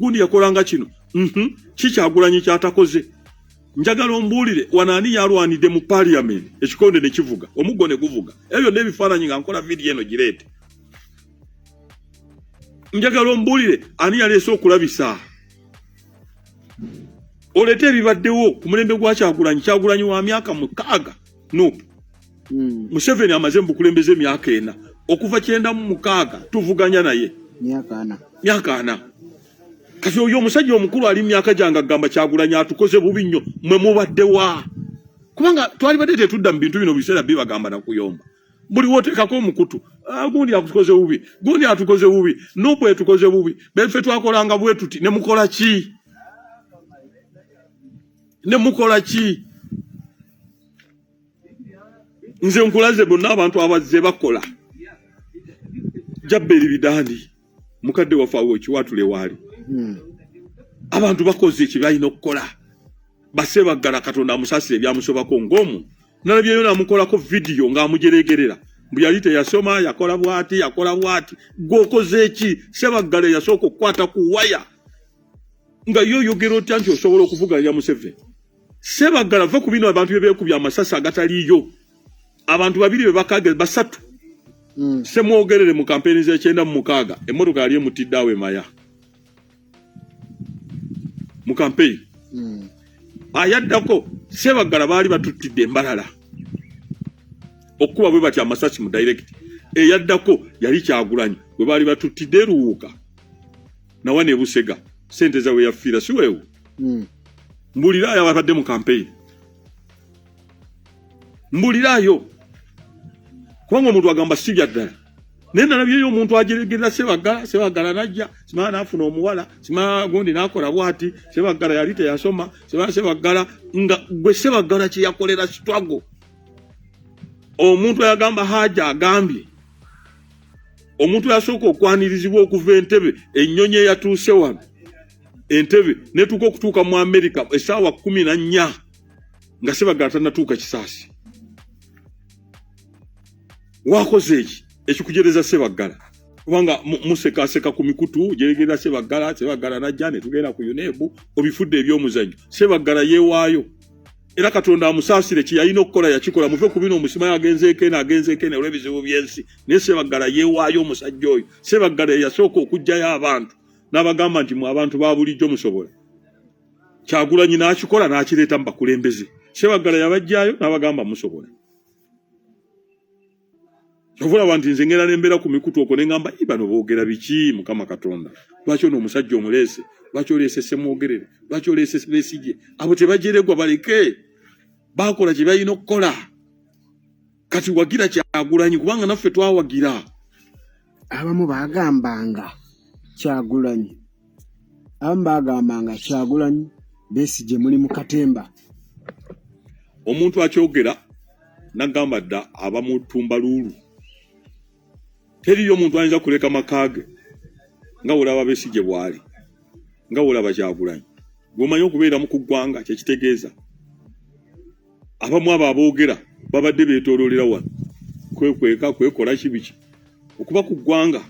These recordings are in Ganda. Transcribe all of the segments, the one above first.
gundi yakolanga kino Kikyagulanyi kyatakoze njagala ombuulire wanaani yalwanidde mu parliament ekikonde ne kivuga omuggo ne guvuga ebyo n'ebifaananyi nga nkola video eno gireete njagala ombuulire ani yaleese okulabisa olete ebibaddewo ku mulembe gwa Kyagulanyi wa myaka 6 no Museveni amaze mbukulembeze myaka 4 okuva 96 tuvuganya naye myaka 4 kati oyo omusajja omukulu ali myaka janga gamba Kyagulanyi atukoze bubi nnyo mwe mubaddewa kubanga twali badde tetudda mu bintu bino biseera bibagamba nakuyomba buli woteekako omukutu gundi atukoze bubi gundi atukoze bubi nopo etukoze bubi befe twakolanga bwe tuti ne mukola ki nze nkulaze bonna abantu abazze bakola Jabberi Bidandi mukadde wafaawo kiwatule wali abantu bakoze ekibalina okukola Basebaggala Katonda amusasire ebyamusobako ng'omu nalabyeyo namukolako video ng'amujeregerera mbu yali teyasoma yakola bwati gwokoze eki Sebaggala yasooka okukwata ku waya nga yoyogera otya nti osobola okuvuganya Museveni Sebaggala va ku bino abantu bebeekubya amasasi agataliyo abantu babiri bebakage basatu semwogerere mu kampeni z'ekyenda mu mukaaga emmotoka yali emutidde awe maya mu kampeni ayaddako Sebaggala baali batuttidde embalala okuba bwe bati amasasi mu direct eyaddako yali Kyagulanyi bwe baali batuttidde Ruwuuka nawa ne Busega sente zawe yafiira si weewo mbulirayo abadde mu kampeni mbulirayo kubanga omuntu agamba sijja ddala naye nalabyeyo omuntu ajeregerera Sebaggala najja simala naafuna omuwala simala gundi nakola bwati Sebaggala yali teyasoma Sebaggala nga gwe Sebaggala kye yakolera struggle omuntu ayagamba Haja agambye omuntu yasooka okwanirizibwa okuva Entebbe ennyonyi eyatuuse wano Entebbe netuuka okutuuka mu America essaawa 14 nga Sebaggala tannatuuka kisaasi wakoze eki ekikujereza Sebaggala kubanga musekaseka ku mikutu jeregerera Sebaggala najja ne tugenda ku UNEB obifudde ebyomuzanyo Sebaggala yeewaayo era Katonda amusaasire kiyalina okukola yakikola muve ku bino omusima yagenzeekene olw'ebizibu by'ensi naye Sebaggala yeewaayo omusajja oyo Sebaggala yasooka okugjayo abantu n'abagamba nti mu abantu ba bulijjo musobola Kyagulanyi n'akikola n'akireeta mu bakulembeze Sebaggala yabajjaayo n'abagamba musobola Ovula wanti nze ngera nembera ku mikutu okwo ne ngamba bano boogera biki Mukama Katonda lwaki ono omusajja omuleese lwaki oleese semwogerere lwaki oleese Besigye abo tebajeregwa baleke bakola kye balina okukola kati wagira Kyagulanyi kubanga naffe twawagira abamu bagambanga Kyagulanyi Besigye muli mu katemba omuntu akyogera nagamba dda abamutumba luulu teriyo omuntu ayinza kuleka makage nga olaba Besigye bwali nga olaba Kyagulanyi gwomanyi okubeera mu kuggwanga kyekitegeeza abamu abo aboogera babadde beetooloolera wano kwekweka kwekola kibiki okuba ku ggwanga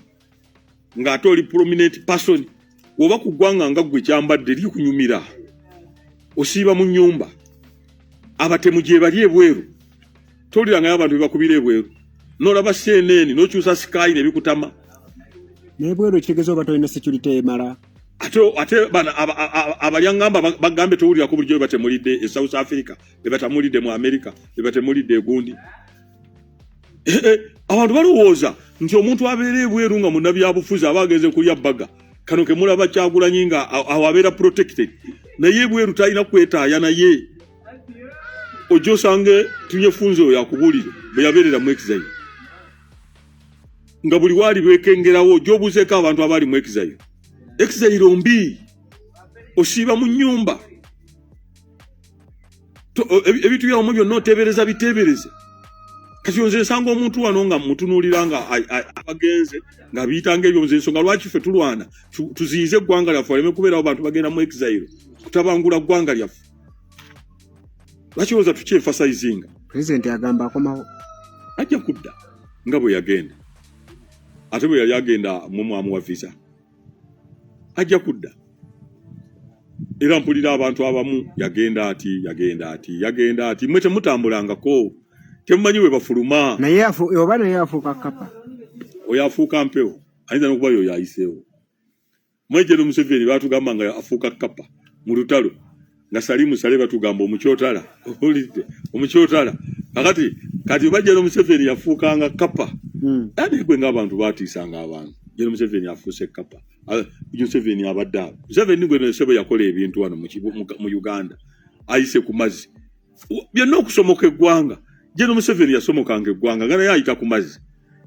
ng'ate oli prominent person oba ku ggwanga nga gwe kyambadde likunyumira osiiba mu nnyumba abatemu gye bali ebweru tolirangayo abantu bebakubira ebweru n'olaba CNN n'okyusa Sky ne bikutama nebweru kitegeeza oba tolina security emala ate bana abalyangamba bagambe towulira ko bulijjo batemulidde e South Africa bebatamulidde mu America bebatemulidde egundi abantu balowooza nti omuntu abeera ebweru nga munnabyabufuzi aba agenze kulya bbaga kano ke mulaba Kyagulanyi nga awabeera protected naye ebweru talina kwetaaya naye ojo sange tunyefunze oyo akubuulire bwe yabeerera mu exile nga buli wali beekengerawo gy'obuuzeeko abantu abali mu exile mbi osiiba mu nnyumba ebintu byamu byonna oteebereza biteebereze kati nze nsanga omuntu wano nga mutunuulira nga abagenze nga biyitanga ebyo nze ensonga lwaki ffe tulwana tuziyize eggwanga lyaffe waleme kubeerawo bantu bagenda mu exile kutabangula ggwanga lyaffe lwaki olowooza tukyefasayizinga President agamba akomawo ajja kudda nga bwe yagenda ate bwe yali agenda mu mwamu wa visa ajja kudda era mpulira abantu abamu yagenda ati mwe temutambulangako temumanyi we bafuluma naye oba naye afuuka kapa oyo afuuka mpewo ayinza n'okuba yoyo ayiseewo Mwejero Museveni batugamba nga afuuka kapa mu lutalo nga Salimu Sale batugamba omukyotala olidde omukyotala kati Mwejero Museveni yafuukanga kapa ate gwe ng'abantu batiisanga abantu Jero Museveni afuuse kapa Museveni abadde Museveni gwe nsebe yakola ebintu wano mu Uganda ayise ku mazzi byonna okusomoka eggwanga Jero Museveni yasomokanga eggwanga nga naye ayita ku mazzi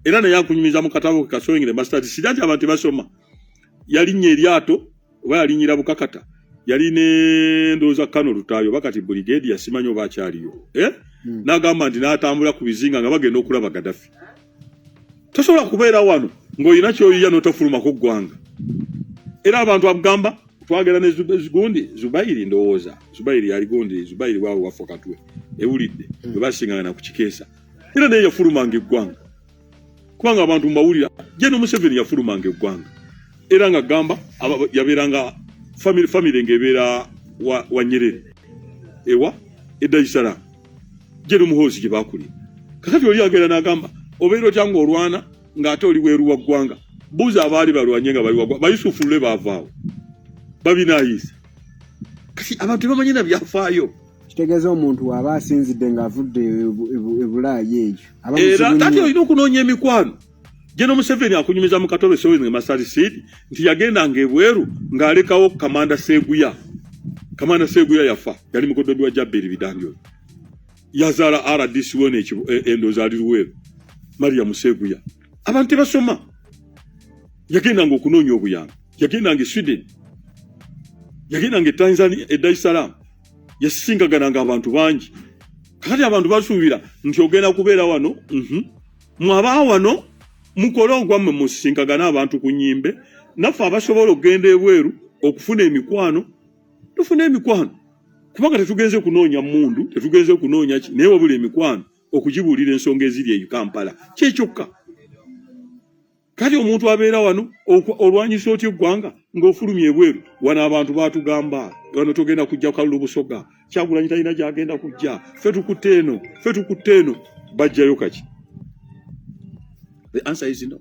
era naye akunyumiza mu katabo kasongere masters sidati abantu basoma yalinnya eryato oba yalinyira bukakata yali ne ndooza Kano Lutayo bakati brigade yasimanyo oba akyaliyo n'agamba nti n'atambula ku bizinga nga bagenda okulaba Gaddafi tosobola kubeera wano ng'olina ky'oyiya n'otafulumako ggwanga era abantu abagamba twagera ne Zugundi Zubairi ndowooza Zubairi yali gundi Zubairi waawe waffe katwe ewulidde bwe basingana ku kikeesa era naye yafulumanga eggwanga kubanga abantu mbawulira Jeno Museveni yafulumanga eggwanga era nga gamba yabeeranga family ngebeera wa Nyerere ewa Dar-es-Salaam Jeno Muhoozi gye baakuli kakati oli agenda n'agamba obeera otya ng'olwana ng'ate oli weeru wa ggwanga buuza abaali balwanye nga bali wagwa Bayusufu Lule baavaawo babinaayisa kati abantu bamanyi na byafaayo kitegeeza omuntu waba asinzidde ng'avudde ebulaayi eyo era kati olina okunoonya emikwano Jeno Museveni akunyumiza mu katole sowing Masari Seed nti yagendanga ebweru ng'alekawo Kamanda Seguya yafa yali mukoddomi wa Jabberi Bidangyo yazaala RDC wone endoza ali Luweero Maria Museguya abantu tebasoma yagendanga okunoonya obuyanga yagendanga Sweden yagendanga Tanzania Dar-es-Salaam yasingagananga abantu bangi kati abantu basuubira nti ogenda kubeera wano mwaba wano mukolo ogwamme musisinkagana abantu ku nnyimbe naffe abasobola okugenda ebweru okufuna emikwano tufuna emikwano kubanga tetugenze kunoonya mundu tetugenze kunoonya naye wabula emikwano okugibuulira ensonga eziri e Kampala kyekyokka kati omuntu abeera wano olwanyisa otya eggwanga ng'ofulumya ebweru wano abantu batugamba wano togenda kujja Kalulu Busoga Kyagulanyi talina gyagenda kujja ffe tukutte eno bajjayo kaki the answer is no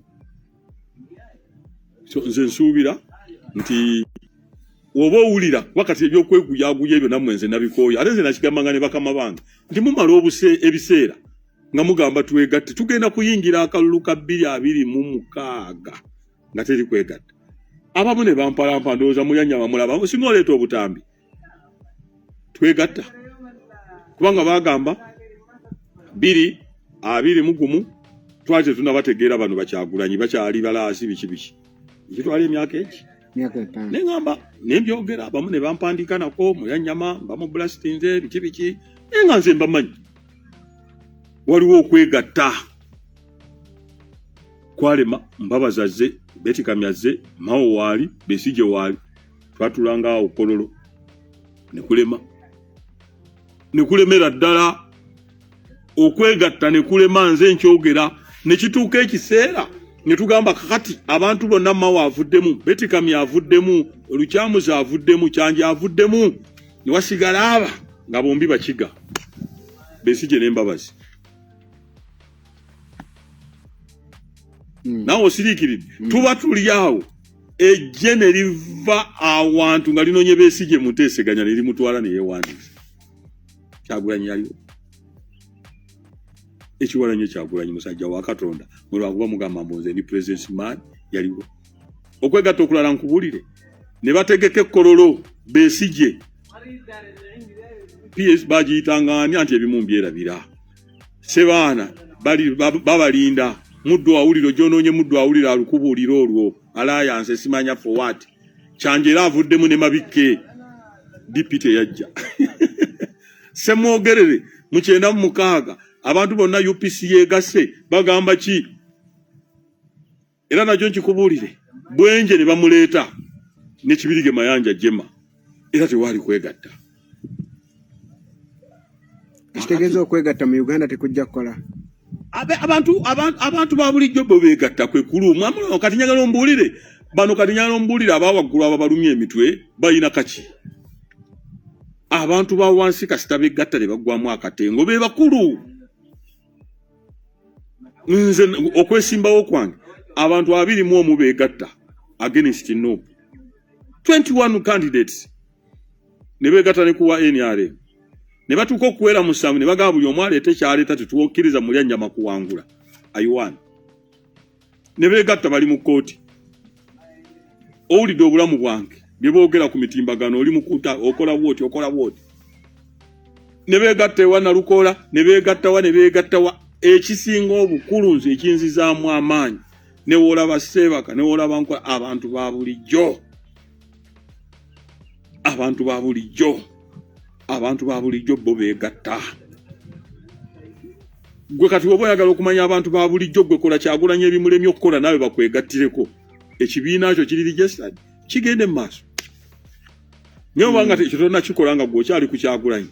so nze nsuubira nti oba owulira wakati ebyokweguyaguya ebyo nammwe nze nabikooya ate nze nakigambanga ne bakama bange nti mumala ebiseera nga mugamba twegatte tugenda kuyingira akalulu ka 2026 nga teri kwegatta abamu ne bampalampa ndowooza muyanyama mulaba singa oleeta obutambi twegatta kubanga bagamba 2021 twaje tunabategeera bano Bakyagulanyi bakyali balaasi biki kitwali emyaka eki nengamba nembyogera abamu ne bampandiika nako muyanyama bamu blastinze biki nenga nze mbamanyi waliwo okwegatta kwalema Mbabazazze Betikamyaze Mao waali Besije waali twatulanga awo Kololo nekulemera ddala okwegatta nekulema nze nkyogera nekituuka ekiseera netugamba kakati abantu bonna Mao avuddemu Betikamya avuddemu Olukyamuza avuddemu Kyanja avuddemu newasigala aba nga bombi bakiga Besije n'Embabazi nawo siriikiridde tuba tuli awo ejje ne liva awantu nga linoonye Besigye muteeseganya ne limutwala ne yeewandiisa Kyagulanyi yaliwo Ekiwalanyi Kyagulanyi musajja wa Katonda mulwakuba mugamba mboze ni presence man yaliwo okwegatta okulala nkubulire ne bategeka ekkololo Besigye PS bagiyitanganya nti ebimu mbyerabira sebaana babalinda muddu awuliro gyonoonye muddu awulira alukubuulira olwo alliance simanya for what Kyanjera avuddemu ne Mabikke dipite yajja semwogerere mu 96 abantu bonna UPC yeegase bagamba ki era najjo nkikubuulire Bwenje ne bamuleeta ne Kibirige Mayanja Jema era tewali kwegatta kitegeeza okwegatta mu Uganda tekujja kukola abantu ba bulijjo bo beegatta kwe kulumu amuno kati nyagala ombuulire bano kati nyagala ombuulire abawaggulu ababalumya emitwe balina kaki abantu ba wansi kasita begatta ne bagwamu akatengo be bakulu nze okwesimbawo kwange abantu 21 begatta against Nuupu 21 candidates ne begatta ne kuwa NRM ne batuko kuwera musanvu ne bagaba buli omwale tekyaleta tutuokiriza mulya nyama kuwangula ayiwana ne begatta bali mu kooti owulidde obulamu bwange bye boogera ku mitimbagano oli mukuta okola woti ne begatta ewa Nalukola ne begatta wa ekisinga obukulu nze ekinzizaamu amaanyi ne wolaba Sseebaka ne wolaba Nkola abantu ba bulijjo bo begatta gwe kati oba oyagala okumanya abantu ba bulijjo gwe kola Kyagulanyi ebimulemye okukola nawe bakwegattireko ekibiina kyo kiri registered kigende mu maaso nyo banga tekitonna kikola nga gwe kyali ku Kyagulanyi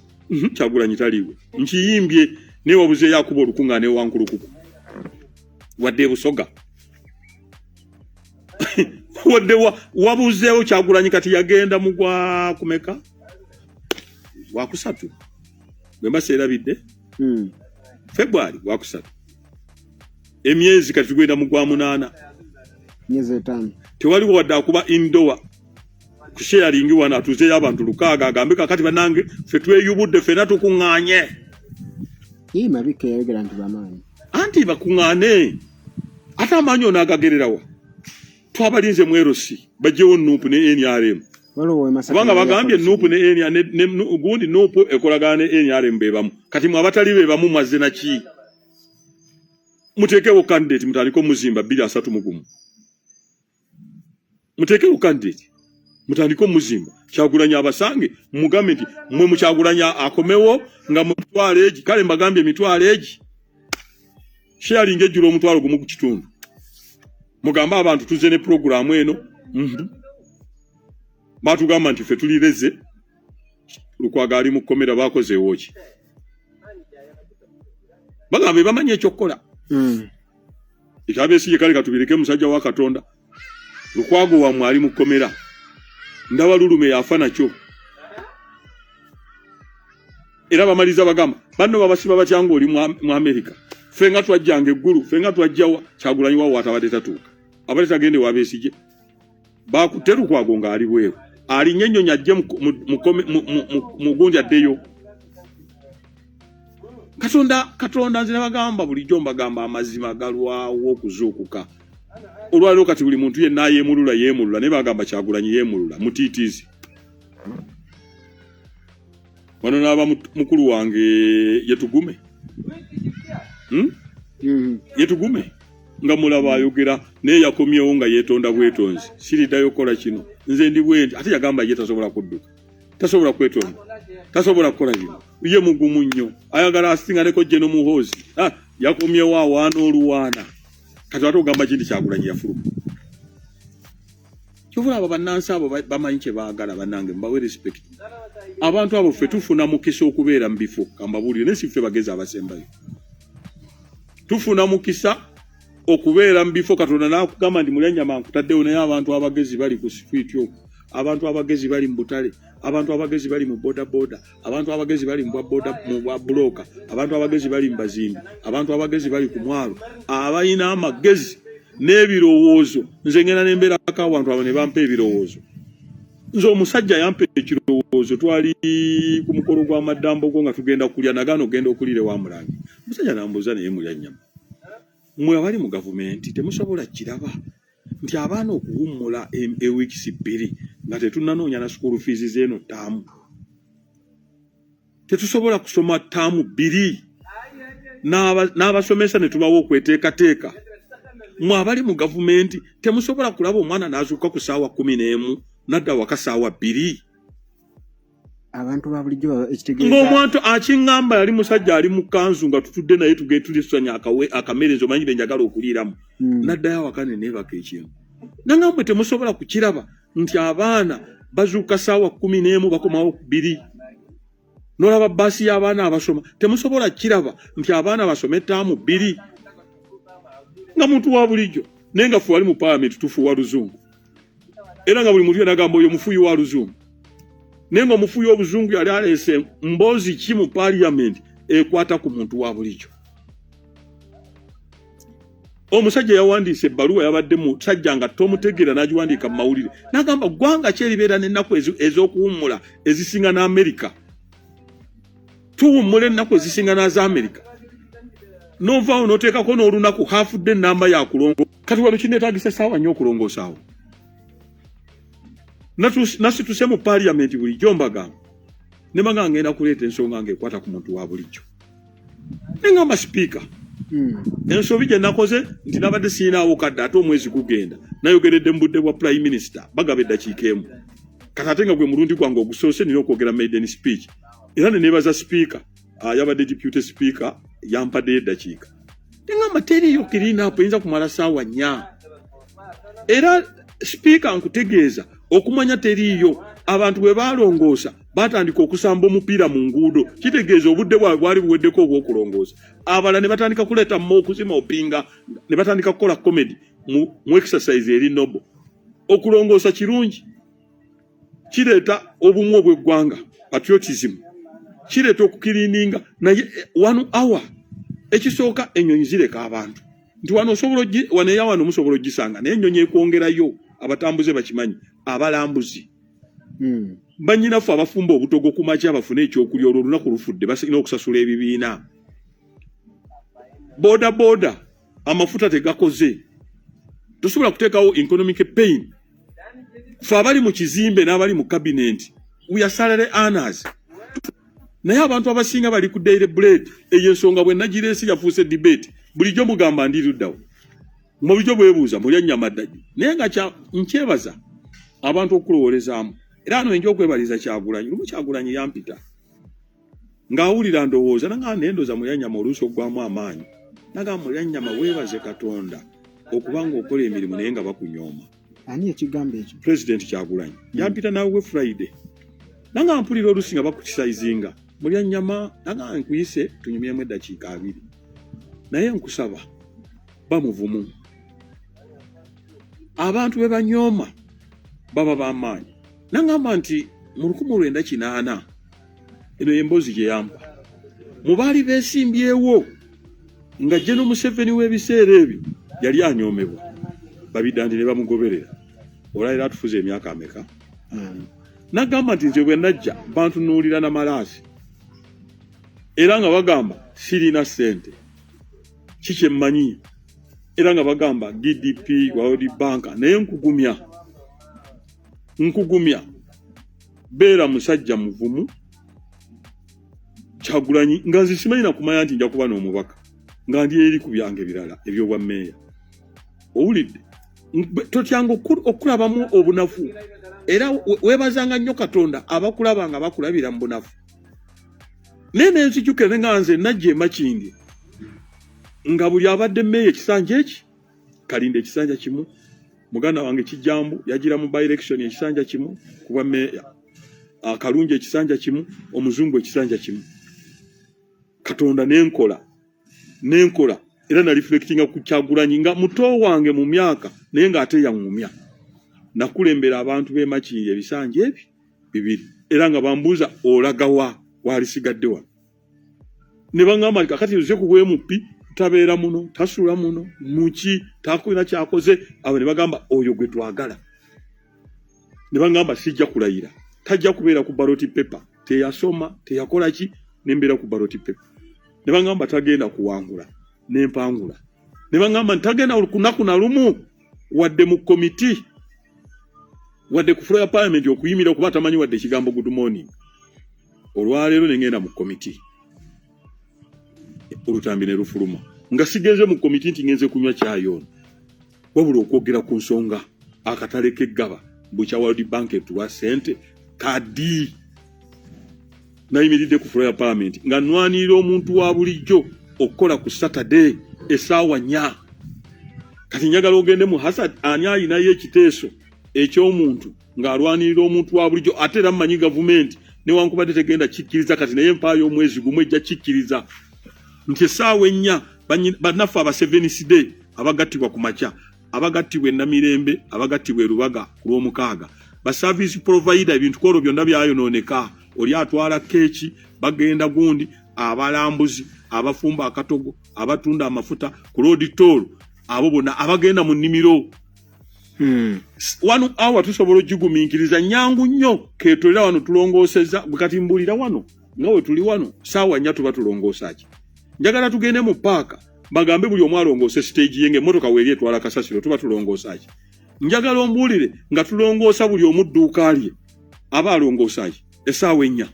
Kyagulanyi taliwe nkiyimbye ne wabuze yakuba olukungaane wankulukuku wadde Busoga wadde wabuzeewo Kyagulanyi kati yagenda mu gwa kumeka wakusatu bwe mbaseerabidde February wakusatu emyezi kati tugenda mu gwa 8 myezi 5 tewaliwo wadde akuba indoor kusharingi wana atuzeeyo abantu 6 agambe kakati banange ffe tweyubudde ffena tukuŋŋaanye mabika yayogera nti bamaanyi anti bakuŋŋaane ate amaanyi ono agagererawa twabalinze mu LC bajjewo Nuupu ne NRM kubanga bagambye Nuupu ne NRM gundi Nuupu ekolagana ne NRM bebamu kati mwe abatali bebamu mazze naki muteekewo candidate mutandiko muzimba 231 muteekewo candidate mutandiko muzimba Kyagulanyi abasange mugambe nti mwe mu Kyagulanyi akomewo nga mutwale egi kale mbagambye mitwale egi sharing ejjulo omutwalo gumu ku kitundu mugamba abantu tuze ne program eno batugamba nti ffe tulireze Lukwago ali mu komera bakoze woki bagambe bamanye ekyokukola ekyabeesiye kale katubireke musajja wa Katonda Lukwago wa mwali mu komera ndaba Lulume yafa nakyo era bamaliza bagamba banno babasiba batyanga oli mu America fenga twajjanga eggulu fenga twajjawa Kyagulanyi wa watabadde tatuuka abali tagende wabeesije bakutte Lukwago nga ali bweru ali nyenyonya ajje mu gundi addeyo Katonda nze bagamba bulijjo mbagamba amazima galwawo okuzuukuka olwaliro kati buli muntu yenna yeemulula ne bagamba Kyagulanyi yeemulula mutiitiizi wano n'aba mukulu wange yetugume yetugume nga mulaba ayogera naye yakomyewo nga yeetonda bwetonzi siriddayo kola kino nze ndi bwendi ate yagamba ye tasobola kudduka tasobola kwetonda tasobola kukola bino ye mugumu nnyo ayagala asinganeko jeno muhoozi yakomyewo awaana oluwaana kati ate ogamba kindi Kyagulanyi yafuluma kyovula abo bannansi abo bamanyi kye baagala bannange mbawe respect abantu abo ffe tufuna mukisa okubeera mu bifo kambabuulire naye si ffe bagezi abasembayo tufuna mukisa okubeera mu bifo Katonda n'akugamba ndi mulyanjama nkutaddewo naye abantu abagezi bali ku street okwo abantu abagezi bali mu butale abantu abagezi bali mu boda abantu abagezi bali mu bwa bloka abantu abagezi bali mu bazimbi abantu abagezi bali ku mwalo abayina amagezi n'ebirowoozo nze ngenda n'embeera abantu abo ne bampa ebirowoozo nze omusajja yampa ekirowoozo twali ku mukolo gw'amaddambo go nga tugenda kulya nagano ogenda okulire wa Mulange omusajja nambuuza naye mulya nnyama mwe abali mu gavumenti temusobola kiraba nti abaana okuwummula ewiikisi 2 nga tetunnanoonya na school fees z'eno ttaamu tetusobola kusoma ttaamu 2 n'abasomesa ne tubawo okweteekateeka mwe abali mu gavumenti temusobola kulaba omwana n'azuuka ku ssaawa 11 nadda waka ssaawa 2 abantu ba bulijjo ekitegeeza ng'omuntu akiŋŋamba yali musajja ali mu kanzu nga tutudde naye tulisanya akamere nze omanyire njagala okuliiramu naddayo awaka ne neebaka ekintu nangambwe temusobola kukiraba nti abaana bazuuka ssaawa 11 bakomawo 2 n'olaba bbaasi y'abaana abasoma temusobola kiraba nti abaana basome ttaamu 2 nga muntu wa bulijjo naye nga ffe wali mu paalamenti tufuuwa luzungu era nga buli muntu yenagamba oyo mufuuyi wa luzungu nengo mufuyo obuzungu yali alese mbozi ki mu parliament ekwata ku muntu wa bulijo. Omusajja yawandiise ebbaluwa yabadde mu sajja nga tomutegeera n'agiwandiika mu mawulire n'agamba ggwanga ki eribeera n'ennaku ez'okuwummula ezisinga n'Amerika. Tuwummula ennaku ezisinga n'aza Amerika. Novaawo n'oteekako n'olunaku haafudde ennamba ya kulongo. Kati wano kineetaagisa essaawa nnyo okulongoosaawo. Nasituse mu parliament bulijjo mbagamba ne bagamba ngenda kuleeta ensonga ng'ekwata ku muntu wa bulijjo. Ne ngamba sipiika. Ensobi gye nakoze nti nabadde siinaawo kadde ate omwezi gugenda nayogeredde mu budde bwa prime minister bagaba eddakiika emu. Kati ate nga gwe mulundi gwange ogusoose nina okwogera maiden speech. Era ne neebaza sipiika yabadde deputy speaker yampaddeyo eddakiika. Ne ngamba teriiyo kirinaapu eyinza kumala ssaawa 4. Era sipiika nkutegeeza okumanya teriiyo abantu bwe balongoosa batandika okusamba omupiira mu nguudo kitegeeza obudde bwali buweddeko obw'okulongoosa. Abala ne batandika kuleeta mu okuzima opinga ne batandika kukola comedy mu exercise eri nobo. Okulongoosa kirungi kireeta obumu obw'eggwanga patriotism kireeta okukiriininga naye 1 hour ekisooka ennyonyi zireka abantu nti wano waneya wano musobola ogisanga naye ennyonyi ekwongerayo abatambuze bakimanyi abalambuzi. Banyinaffe abafumba obutogo ku makya bafune ekyokulya olwo olunaku lufudde basigina okusasula ebibiina. Boda amafuta tegakoze tosobola kuteekawo economic pain. Ffe abali mu kizimbe n'abali mu cabinet we are salary earners. Naye abantu abasinga bali ku daily bread eyo ensonga bwe nagireesi yafuuse debate bulijjo mugamba ndiruddawo mu bulijjo bwebuuza mulya nnyama ddagi naye nga nkyebaza abantu okulowoolezaamu. Era ano enjo okwebaliza Kyagulanyi lumu Kyagulanyi yampita ng'awulira ndowooza nanga nendoza mulya nnyama oluusi oggwamu amaanyi nagamba mulya nnyama weebaze Katonda okubanga okola emirimu naye nga bakunyooma. Ani ekigambo ekyo? President Kyagulanyi yampita naawe Friday nanga mpulira oluusi nga bakutisayizinga mulya nnyama nanga nkuyise tunyumyemu eddakiika 2 naye nkusaba bamuvumu. Abantu be banyooma baba b'amaanyi. Nangamba nti mu 1980 eno y'emboozi gye yampa mu baali beesimbyewo nga General Museveni w'ebiseera ebyo yali anyoomebwa babidandi ne bamugoberera. Olwaliro atufuze emyaka ameka? Nagamba nti nze bwe najja bantunuulira na malaasi era nga bagamba sirina ssente kiki emmanyi era nga bagamba GDP World Bank naye nkugumya beera musajja muvumu Kyagulanyi nga nze simanyi na kumanya nti nja kuba n'omubaka nga ndi eri ku byange birala ebyobwa mmeeya. Owulidde totyanga okulabamu obunafu era weebazanga nnyo Katonda abakulaba nga bakulabira mu bunafu. Naye nenzijukire nga nze najja Makindye nga buli abadde mmeeya ekisanja eki Kalinde ekisanja kimu muganda wange Kijambu yagira mu by election ekisanja kimu kuba meya Kalungi ekisanja kimu Omuzungu ekisanja kimu. Katonda nenkola era na reflectinga ku Kyagulanyi nga muto wange mu myaka naye nga ate yangumya nakulembera abantu b'e Makindye ebisanja ebi 2 era nga bambuuza olagawa walisigadde wa ne bangamba kakati uze kuwe mupi tabeera muno tasula muno muki takulina kyakoze abo ne bagamba oyo gwe twagala. Ne bangamba sijja kulayira tajja kubeera ku ballot paper teyasoma teyakola ki nembeera ku ballot paper. Ne bangamba tagenda kuwangula nempangula. Ne bangamba ntagenda olukunaku na lumu wadde mu committee wadde ku floor ya parliament okuyimira kuba tamanyi wadde ekigambo good morning. Olwaleero ne ngenda mu committee olutambi ne lufuluma nga sigenze mu committee nti ngenze kunywa kyayo wabula okwogera ku nsonga akatale k'eggaba bukya World Bank etuwa sente kadi nayimiridde ku floor ya parliament nga nwanirira omuntu wa bulijjo okukola ku Saturday essaawa 4. Kati njagala ogende mu Hasad ani ayinayo ekiteeso eky'omuntu ng'alwanirira omuntu wa bulijjo ate era mmanyi gavumenti newankubadde tegenda kikkiriza kati naye empaayo omwezi gumu ejja kikkiriza nti essaawa 4 bannaffe aba 7th day abagattibwa ku makya abagattibwa e Namirembe abagattibwa e Lubaga ku Lwomukaaga ba service provider ebintu koro byonna byayononeka oli atwala keeki bagenda gundi abalambuzi abafumba akatogo abatunda amafuta ku road toll abo bonna abagenda mu nnimiro wano awa tusobola jiguminkiriza nyangu nnyo ketolera wano tulongooseza bukati mbulira wano ngawe tuli wano sawa nya tuba tulongoosaaki njagala tugende mu paaka bagambe buli omwalongoose stage yenge motoka weeri etwala kasasiro tuba tulongoosaaki njagala ombulire nga tulongoosa buli omudduuka alye aba alongoosaaki esaawa ennya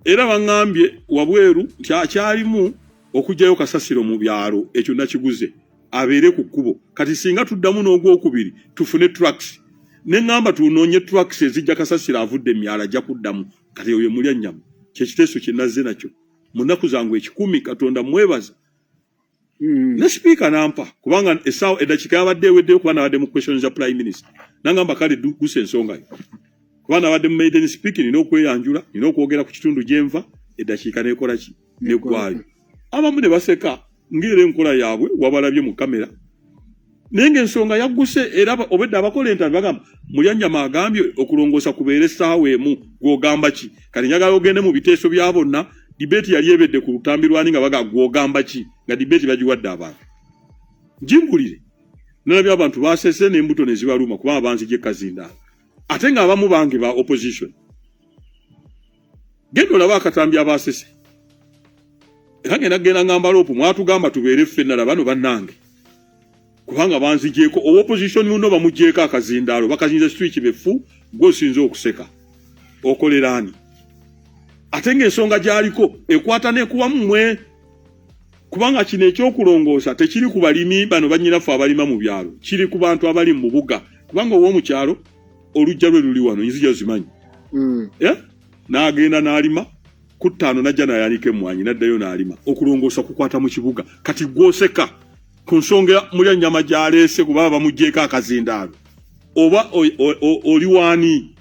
era bangambye wabweru kyalimu okujjayo kasasiro mu byalo ekyo nakiguze abeere ku kkubo kati singa tuddamu n'ogwokubiri tufune trucks n'engamba tunoonye trucks ezijja kasasiro avudde emyala ajja kuddamu kati oyo mulya nnyama kyekiteeso kye nazze nakyo mu nnaku zangu 10 Katonda mwebaza ne speaker nampa kubanga esaawa eddakiika yabadde eweddeyo kuba nabadde mu questions za prime minister nangamba kale gusa ensonga yo kuba nabadde mu maiden speaking nina okweyanjula nina okwogera ku kitundu gyenva eddakiika nekola ki neggwayo abamu ne baseka ngire enkola yaabwe wabalabye mu kamera nenge ensonga yagguse era obedda abakola entabi bagamba Mulyanyama agambye okulongoosa kubeere essaawa emu gw'ogamba ki kati njagala ogende mu biteeso bya bonna debate yali ebedde ku lutambirwani nga baga gw'ogamba ki nga debate bagiwadde abantu jimbulire nalabye abantu basese n'embuto ne zibaluma kuba abanzije kazinda ate nga abamu bange ba opposition gendo olaba akatambi abasese era ngenda ngamba lopu mwatugamba tubeere ffenna labano bannange kubanga banzijeeko opposition muno bamujeeko akazindaalo bakazinze switch befu gwosinze okuseka okolerani ate ng'ensonga gy'aliko ekwata n'ekuba mmwe kubanga kino ekyokulongoosa tekiri ku balimi bano bannyinaffe abalima mu byalo kiri ku bantu abali mu bubuga kubanga ow'omu kyalo olujja lwe luli wano nzija zimanyi n'agenda n'alima ku ttaano najja nayanika emmwanyi n'addayo n'alima okulongoosa kukwata mu kibuga kati gw'oseka ku nsonga Mulyanyama gy'aleese kuba bamujeeko akazindaalo oba oli waani